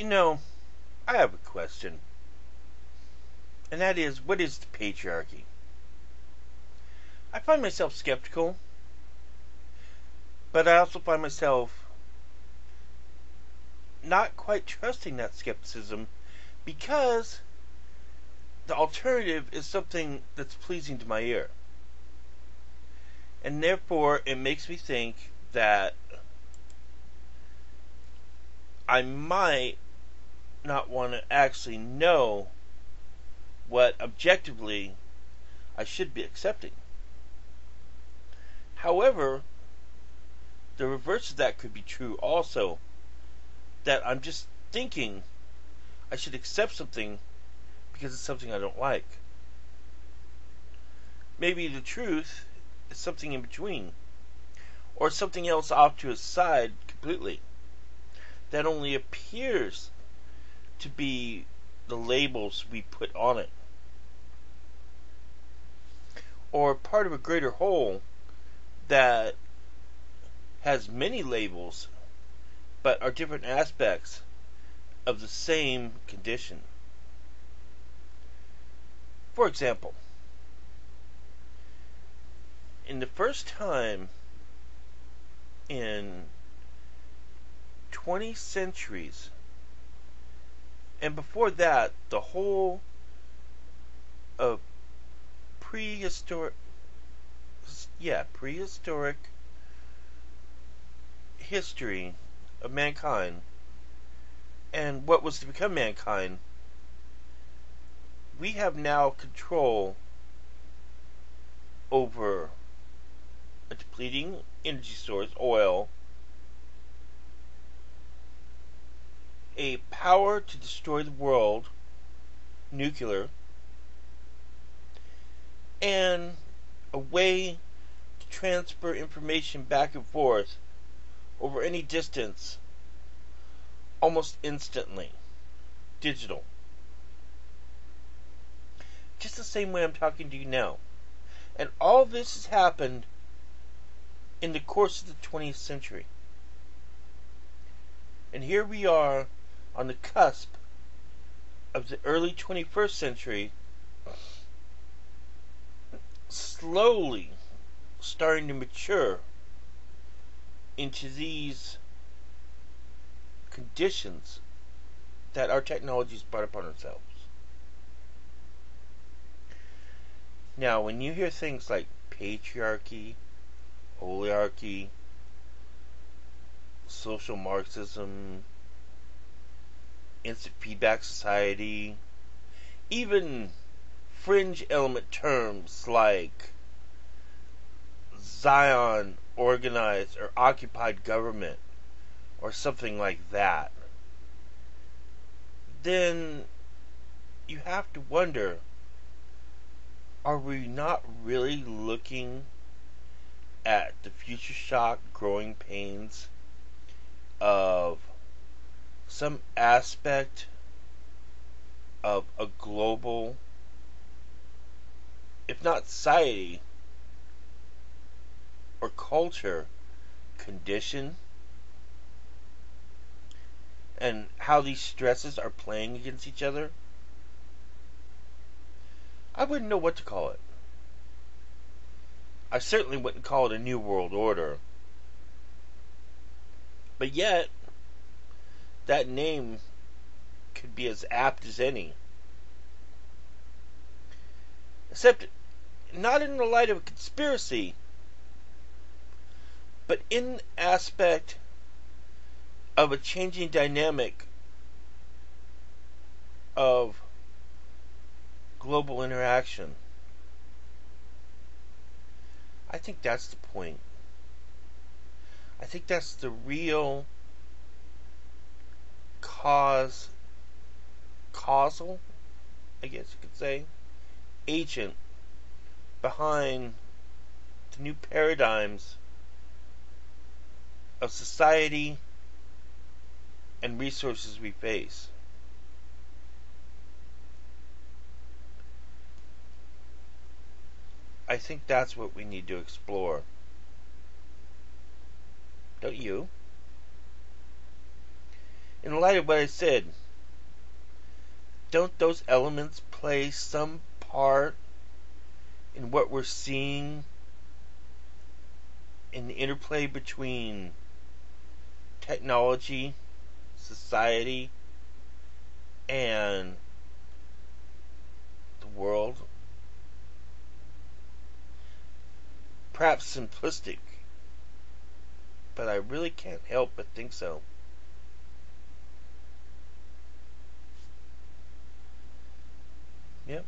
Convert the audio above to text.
You know, I have a question, and that is, what is the patriarchy? I find myself skeptical, but I also find myself not quite trusting that skepticism because the alternative is something that's pleasing to my ear. And therefore, it makes me think that I might not want to actually know what objectively I should be accepting. However, the reverse of that could be true also, that I'm just thinking I should accept something because it's something I don't like. Maybe the truth is something in between, or something else off to a side completely, that only appears to be the labels we put on it, or part of a greater whole that has many labels but are different aspects of the same condition. For example, in the first time in 20 centuries, and before that, the whole of prehistoric history of mankind and what was to become mankind, we have now control over a depleting energy source, oil, a power to destroy the world, nuclear, and a way to transfer information back and forth over any distance almost instantly. Digital. Just the same way I'm talking to you now. And all this has happened in the course of the 20th century. And here we are on the cusp of the early 21st century, slowly starting to mature into these conditions that our technologies brought upon ourselves. Now, when you hear things like patriarchy, oligarchy, social Marxism, instant feedback society, even fringe element terms like Zion organized or occupied government or something like that, then you have to wonder, are we not really looking at the future shock growing pains of some aspect of a global, if not society or culture, condition, and how these stresses are playing against each other? I wouldn't know what to call it. I certainly wouldn't call it a new world order. But yet, that name could be as apt as any. Except, not in the light of a conspiracy, but in the aspect of a changing dynamic of global interaction. I think that's the point. I think that's the real causal, I guess you could say, agent behind the new paradigms of society and resources we face. I think that's what we need to explore. Don't you? In the light of what I said, don't those elements play some part in what we're seeing in the interplay between technology, society, and the world? Perhaps simplistic, but I really can't help but think so. Yep.